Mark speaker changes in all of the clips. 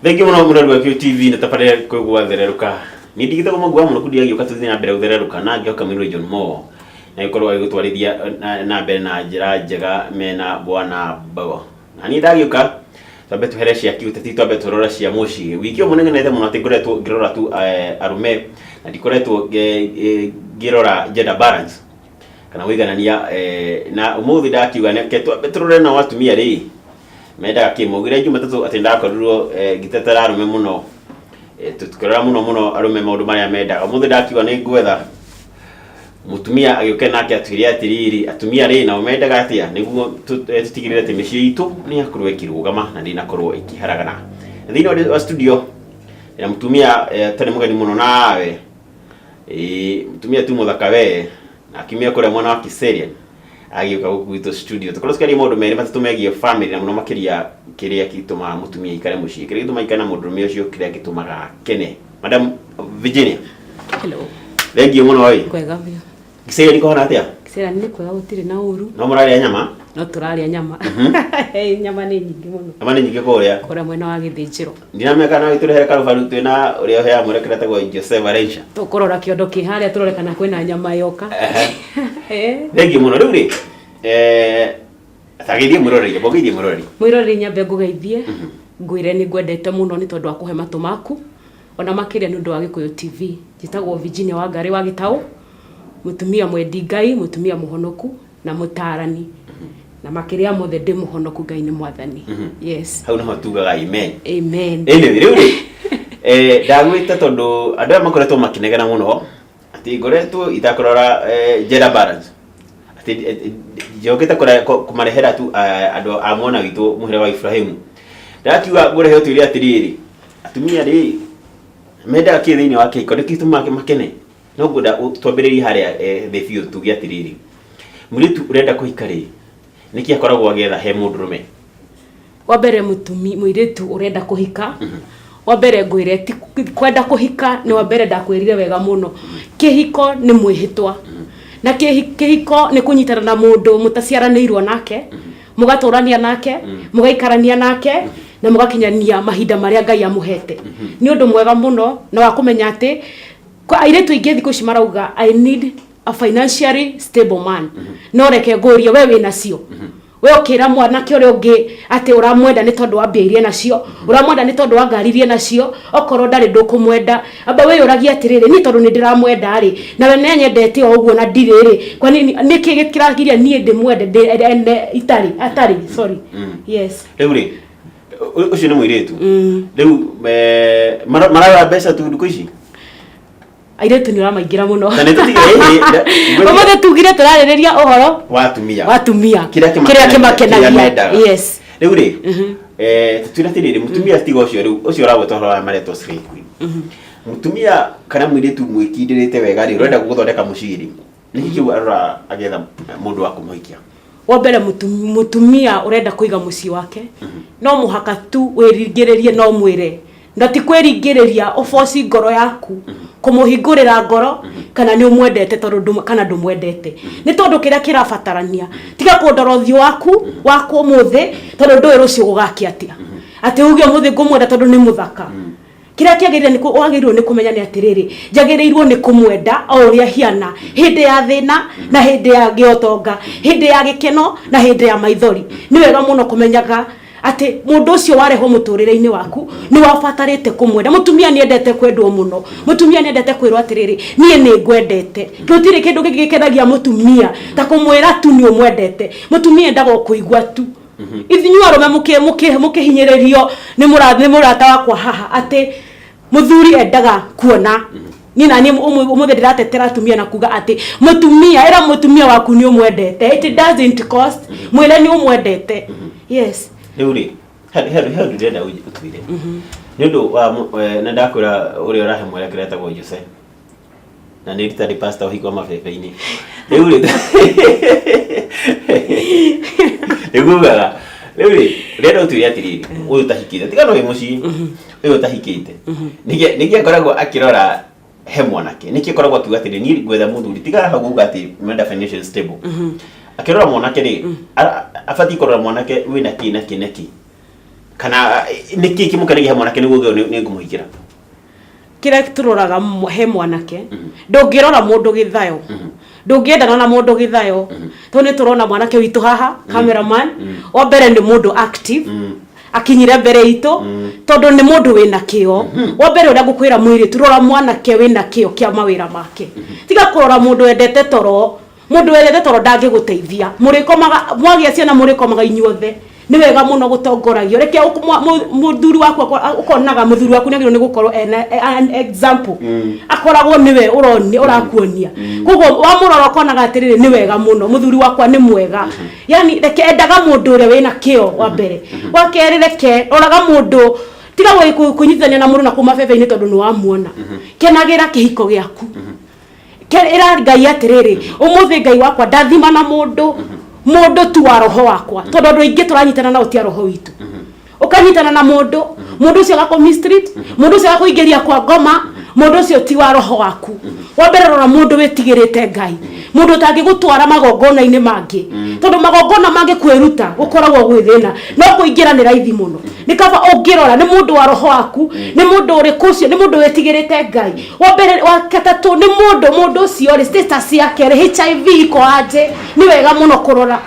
Speaker 1: Thengi muno murarwa QTV nitapare kwigwa thereruka. Ni ndigite kumagwa muno kudia gioka tuthi na mbere uthereruka na ngioka Mwiruri John Mo. Na ikorwa igutwarithia na mbere na njira njega mena bwana Bago. Na ni ndagioka twabe tuhere cia kiuteti twabe turora cia muci. Wiki omunene nethe muno atingoretwo ngirora tu arume na ndikoretwo ngirora gender balance. Kana wiganania na umuthi ndakiuga ne ketwa betrore na watumia ri meda kimugire Jumatatu atinda akorirwo gitetera arume muno tutukorera muno arume maundu maria meda umuthi ndakiuga ni ngwetha mutumia agioke nake atwire atiriri atumia ri na umendaga atia niguo tutigirire ati micii itu ni akorwo ikirugama na ndinakorwo ikiharagana thini wa studio ya mutumia tani mugeni muno nawe mutumia tu muthaka we akimia kure mwana wa Kiseria agioka gukwito studio tukorwo skari mundu meri matatu megie family na muno makiria kiria kituma mutumia ikare mucii kiria kituma ikana mundu me ucio kiria gitumaga kene Madam Virginia.
Speaker 2: Hello.
Speaker 1: Thengi muno oi
Speaker 2: kwega bio
Speaker 1: Kiseria niko hona atia
Speaker 2: Kiseria ni kwega gutire na uru
Speaker 1: no muraria nyama
Speaker 2: no turaria nyama nyama ni nyingi muno
Speaker 1: nyama ni nyingi kuria
Speaker 2: mwena wa Githĩnjĩro
Speaker 1: ndinameka na witurehe karubaru twina uria hea murekerete gwa Joseph Arensha
Speaker 2: tukorora kiondo kiharia turorekana kwina nyama yoka
Speaker 1: thengi muno riu ri tagithie mwiroreri
Speaker 2: nyambe ngugeithie ngwire ni ngwendete muno ni tondu wa kuhe matu maku ona makiria ni undu wa Gikuyu TV jitagwo Virginia Wangari wa Gitau mutumia mwendi Ngai mutumia muhonoku na mutarani na makiria mothe ndi muhonoku Ngai ni mwathani yes
Speaker 1: hau naho tugaga amen
Speaker 2: riu
Speaker 1: ri ndagwite tondu andu makoretwo makinegena muno ati ngoretwo itakorora gender balance ati jogeta kumarehera tu andu amona witu muhire wa Ibrahimu ndakiuga ngurehe utwire atiriri atumia ri menda kithini wa kiko ndikituma makene no ngunda twambiririe haria the few tugia atiriri muritu urenda kuhikari niki akoragwo agetha he mundurume
Speaker 2: wa mbere muiritu urenda kuhika wa mbere ngwire ti kwenda kuhika ni wa mbere ndakwirire wega muno kihiko ni mwihitwa na kihiko ni kunyitana na mundu mutaciaranirwo nake mugaturania nake mugaikarania nake na mugakinyania mahinda maria Ngai amuhete ni undu mwega muno na wa kumenya ati airetu ingi thiku ici marauga I need a financially stable man no reke nguria we wina cio we ukira mwanake uri ungi ati uramwenda ni tondu wambiirie nacio uramwenda ni tondu wangaririe nacio okorwo ndari ndukumwenda amba we uragia atiriri ni tondu ni ndiramwenda ri na we nenyendete o uguo na ndiriri kwa nini niki gikiragiria nie ndimwende atari sorry yes
Speaker 1: riu ri ucio ni mwiritu riu maraga mbeca tu nduku ici
Speaker 2: airetu ni uramaingira muno
Speaker 1: na nitutigire
Speaker 2: omothe tugire turariria uhoro
Speaker 1: watumia
Speaker 2: kiria kimakenagia yes
Speaker 1: riu ri tutira tiriri mutumia stigo ucio riu ucio uragwetwa mareto straight mutumia kana mwiritu mwikindirite wega ri urenda guthondeka muciri nikiu arora agetha mundu wa kumuhikia
Speaker 2: wa mbere mutumia urenda kuiga muci wake no muhaka tu wiringirerie no mwire ndati kwiringiriria ufoci ngoro yaku kumuhingurira ngoro kana ni umwendete tondu kana ndumwendete ni tondu kiria kirabatarania tiga kundora uthio waku umuthi tondu ndui rucio gugaki atia ati uge umuthi ngumwenda tondu ni muthaka kiria kiagirire ni wagirwo ni kumenya ni atiriri jagirirwo ni kumwenda o uria hiana hindi ya thina na hindi ya giotonga hindi ya gikeno na hindi ya maithori ni wega muno kumenyaga ati mundu ucio wareho muturire-ini waku ni wabatarite kumwenda mutumia ni endete kwendwo muno mutumia ni endete kwirwo atiriri nie ni ngwendete gutire kindu gigikenagia mutumia ta kumwira tu ni umwendete mutumia endaga kuigwa tu ithinyu arume mukihinyiririo ni murata wakwa haha ati muthuri endaga kuona ni nani umuthe ndiratetera atumia na kuga ati mutumia era mutumia waku ni umwendete it doesn't cost mwile ni umwendete yes
Speaker 1: riu ri hadu ndenda utwire ni undu na ndakwira uri urahe mwerekerete gwa Jose na ni ritari pastor uhikwa mabebe-ini riu ri igugaga riu ri renda utwire atiriri uyu tahikite tigano wi muci uyu tahikite niki akoragwo akirora he mwanake niki akoragwo akiuga atiri ni gwetha muthuri tigara hau uga ati menda financial stable akirora mwanake ri afati korora mwanake wina kineki kana niki kimukanagia mwanake niguo ni ngumuhikira
Speaker 2: kira turoraga he mwanake ndungirora mundu githayo ndungiendana na mundu githayo to ni turona mwanake witu haha cameraman wa mbere ni mundu active akinyira mbere itu tondu ni mundu wina kio wa mbere uria ngukwira mwiri turora mwanake wina kio kia mawira make tiga kurora mundu endete toro mundu wendete toro ndangiguteithia murikomaga mwagia ciana murikomaga inyuothe ni wega muno gutongoragio reke muthuri waku ukonaga muthuri waku nagiro ni gukorwo an example akoragwo niwe uroni urakuonia kugo wa muroro konaga atiriri ni wega muno muthuri wakwa ni mwega yani reke endaga mundu ure wina kio wa mbere wa keri reke oraga mundu tiga we kunyithania na mundu na kuma bebe-ini tondu ni wamuona kenagira kihiko giaku ira ngai atiriri umuthi ngai wakwa ndathima na mundu tu wa roho wakwa tondu andu aingi turanyitana na utia roho witu ukanyitana na mundu ucio agako street mundu ucio agakuingiria kwa ngoma mundu ucio ti wa roho waku wa mbere rora mundu witigirite ngai mundu tangigutwara magongona-ini mangi tondu magongona mangi kwiruta gukoragwo gwithina no kuingira ni raithi muno ni kaba ungirora ni mundu wa roho waku ni mundu uri kucio ni mundu witigirite ngai wa mbere wa katatu ni mundu ucio ri status yake ri HIV iko aje ni wega muno kurora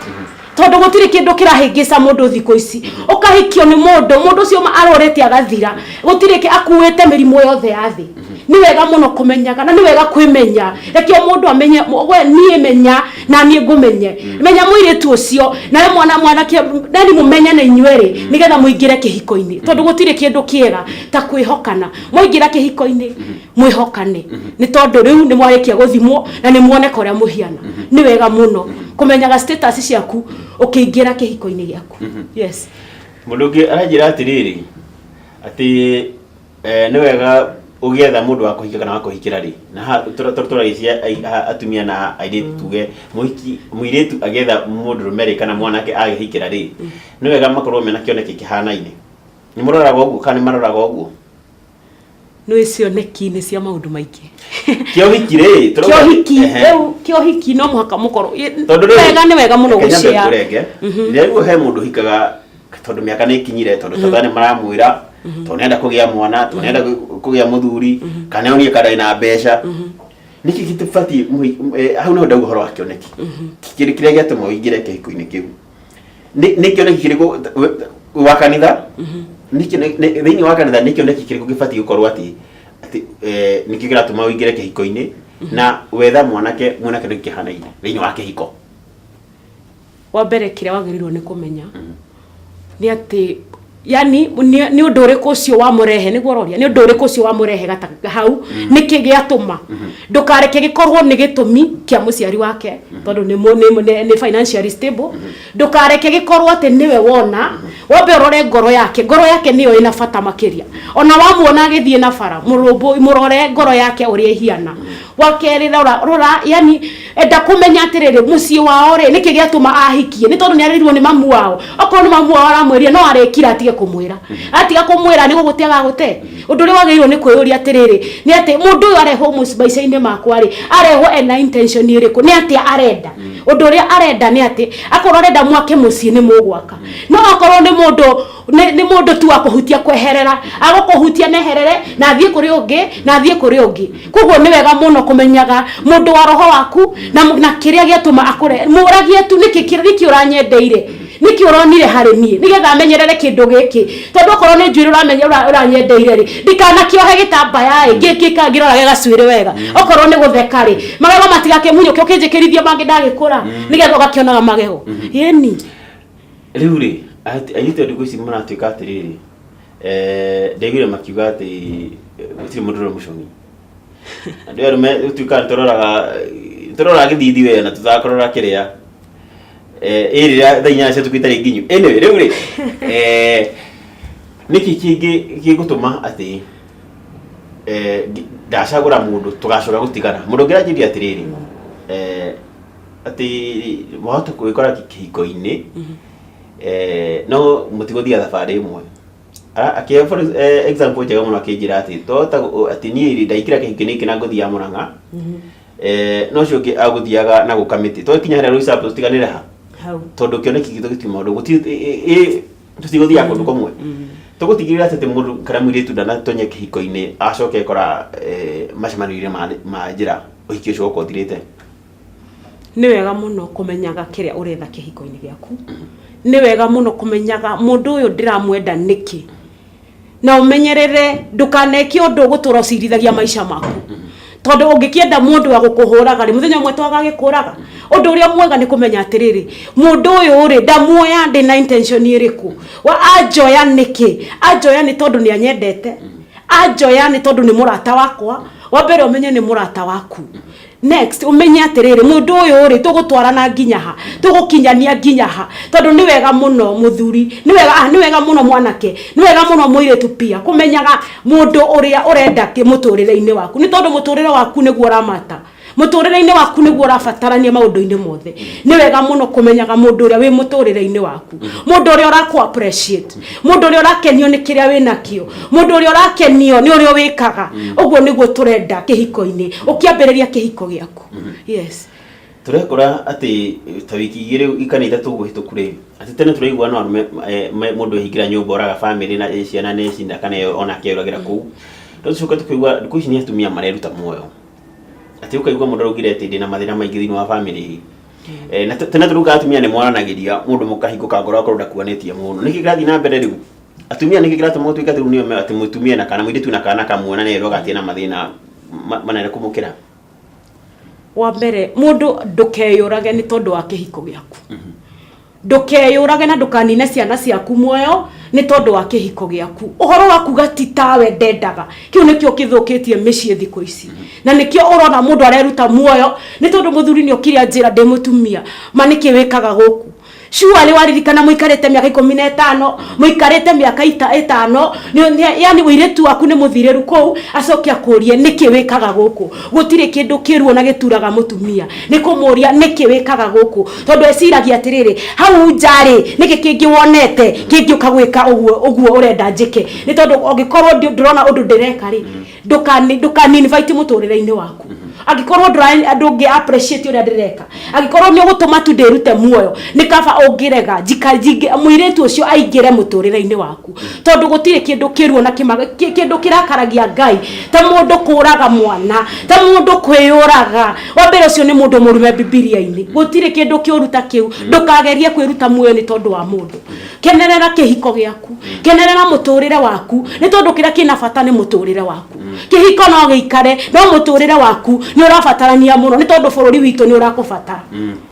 Speaker 2: tondu gutiri kindu kirahingisa mundu thiko ici ukahikio ni mundu ucio arorete agathira gutiri ki akuwete mirimo yothe ya thi ni wega muno kumenyaga na ni wega kwimenya reke mundu amenye we nie menya na nie ngumenye menya mwiritu ucio na mwana kia ndani mumenya na inyuere nigetha muingire kihiko-ini tondu gutiri kindu kiega ta kwihokana muingira kihiko-ini mwihokane ni tondu riu ni mwarikia guthimwo na ni muoneka uria muhiana ni wega muno kumenyaga status ciaku ukiingira kihiko-ini giaku yes
Speaker 1: mundu ngi aranjira atiriri ati ni wega ugietha mundu wa kuhika kana wa kuhikira ri na turagisia atumia na airitu tuge muiritu agetha mundu rumeri kana mwanake agihikira ri ni wega makorwo mena kioneki kihanaine ni muroraga uguo kana maroraga uguo
Speaker 2: no icioneki ni cia maundu maingi
Speaker 1: kiohikire
Speaker 2: kiohiki no muhaka mukoro wega ni wega muno gucia
Speaker 1: rĩu he mundu hikaga tondu miaka ni kinyire tondu tathane maramwira tonenda kugia mwana tonenda kugia muthuri kana oni kada ina mbeca niki kitufati hau no ndauga horo wa kioneki kiri kiria giatuma uingire kihiko-ini kiu ni kioneki kiriko wa kanitha niki thiini wa kanitha ni kioneki kiriko gifati gukorwo ati niki kiratuma uingire kihiko-ini na wetha mwanake ndikihanaine thiini wa kihiko
Speaker 2: wa mbere kiria wagirirwo ni kumenya ni ati yani ni undu uriku ucio wa murehe ni guroria ni undu uriku ucio wa murehe gata hau niki giatuma ndukareke gikorwo ni gitumi kia muciari wake tondu ni financially stable ndukareke gikorwo ati niwe wona wambe urore ngoro yake niyo ina bata makiria ona wamuona agithie na bara murore ngoro yake uria ihiana wakeri rora yani enda kumenya atiriri mucii wao ri niki giatuma ahikie ni tondu ni arirwo ni mamu wao okorwo ni mamu wao aramweria no arekira atige kumwira atiga kumwira ni gugutiaga gute undu ri wagirirwo ni kwiyuria atiriri ni ati mundu uyu areho musibaicine makwa ri areho ena intention iriku ni ati arenda undu ri arenda ni ati akorwo arenda mwake mucii ni mugwaka no akorwo ni mundu tu akuhutia kweherera agukuhutia neherere na athie kuri ungi koguo ni wega muno kumenyaga mundu wa roho waku na kiria giatuma akure muragie tu niki uranyendeire niki uronire hari nie nigetha amenyerere kindu giki tondu okorwo ni njwiri uranyendeire ri ndikana kiohe gitambaya giki kangirora gagacuire wega okorwo ni gutheka ri magego matigake munyo kio kinjikirithie mangi ndagikura nigetha ugakionaga magego yeni
Speaker 1: riu ri ayite ndugu ici maratuika atiriri ndegire makiuga ati gutiri mundu muconi andu arume tuika turoraga githithi we na tuthakorora kiria iriria thainya cia tukitari nginyu anyway riu ri niki kigutuma ati ndacagura mundu tugacura gutigana mundu ngiranjiria atiriri ati mwahota gwikora kihiko-ini no mutiguthia thabari imwe akia for example njega muno akinjira ati ati ni ndaikira kihiko-ini kina nguthia Murang'a no cio aguthiaga na gukamiti to kinya hera ruisa post tiganira ha tondu kioneki gitu gitima ndu guti tutigothia kundu kumwe tugutigirira ati mundu kana mwiritu ndana tonye kihiko-ini acoke kora macemanio ma njira uhiki ucio ukothirite.
Speaker 2: Ni wega muno kumenyaga kiria uretha kihiko-ini giaku. Ni wega muno kumenyaga mundu uyu ndiramwenda niki, na umenyerere ndukaneke undu gutura ucirithagia maisha maku. Tondu ungikienda mundu wa gukuhuraga ri muthenya mwe twaga gikuraga. Undu uria mwega ni kumenya atiriri mundu uyu ri ndamuoya ndi na intention iriku wa ajoya niki, ajoya ni tondu ni anyendete, ajoya ni tondu ni murata wakwa. Wambere umenye ni murata waku. Next umenye atiriri mundu uyu ri tugutwarana nginya ha, tugukinyania nginya ha. Tondu ni wega muno muthuri, ni wega muno mwanake, ni wega muno muiritu pia kumenyaga mundu uria urenda ki muturire-ini waku. Ni tondu muturire waku niguo ramata, muturire-ini waku niguo rafatarania maundu-ini mothe. Ni wega muno kumenyaga mundu uria wi muturire-ini waku, mundu uria uraku appreciate, mundu uria urakenio ni kiria wina kio, mundu uria urakenio ni uria wikaga. Uguo niguo turenda kihiko-ini ukiambiriria kihiko giaku. Yes,
Speaker 1: turekora ati ta wiki igiri ikanita tuguhituku ri ati tene turaigua no mundu ehingira nyumba oraga family na ciana ne cinda kana ona kiuragira kuu. Tucoka tukaigua kuici ni atumia mareruta muoyo ati ukaigua mundu arugire ati ndina mathina maingi thini wa family. Na tena turuga atumia ni mwaranagiria mundu mukahingũka ngoro akorwo ndakuanetie muno. Niki grathi na mbere riu atumia niki grathi mo tuika riu niyo ati mutumia na kana mwiritu na kana kamuona ne roga ati na mathina manene kumukira.
Speaker 2: Wa mbere mundu ndukeyurage ni tondu wa kihiko giaku. Ndukeyurage na ndukanine ciana ciaku muoyo ni tondu wa kihiko giaku. Uhoro waku gatitawe ndendaga kiu nikio kithukitie micii thiku ici. Na nikio urona mundu areruta muoyo ni tondu muthuri ni okiria njira ndi mutumia maniki wikaga guku. Surely waririkana muikarite miaka 15 muikarite miaka 5 yani wiretu waku ni muthiriru kou acokia kuria niki wikaga guku. Gutire kindu kiruo na gituraga mutumia ni kumuria niki wikaga guku tondu eciragia atiriri hau njari niki kingi wonete kingi ukagwika uguo urenda njike ni tondu ongikorwo ndirona undu ndireka ri ndukani invite muturire-ini waku. Agikorwo ndungi appreciate uria ndireka, agikorwo ni ugutuma tu ndirute muoyo ni kaba ungirega jikajige muiretu ucio aingire muturire-ini waku tondu gutire kindu kiruo na kindu kirakaragia Ngai ta mundu kuraga mwana, ta mundu kwiyuraga. Wambere ucio ni mundu murume Biblia-ini. Gutire kindu kiuruta kiu, ndukagerie kwiruta muoyo ni tondu wa mundu. Kenerera kihiko giaku, kenerera muturire waku ni tondu kira kina bata ni muturire waku. Kihiko no giikare no muturire waku ni urafatarania muno ni tondu bururi witu ni urakubatara.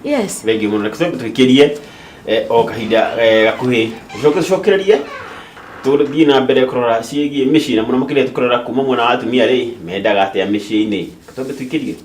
Speaker 2: Yes,
Speaker 1: wengi muno nakisema tukirie o kahinda gakuhi cokererie tuthii na mbere kurora ciigie micii na muno makire tukurora kuma mwana wa atumia ri mendaga atia micii-ini tondu tukirie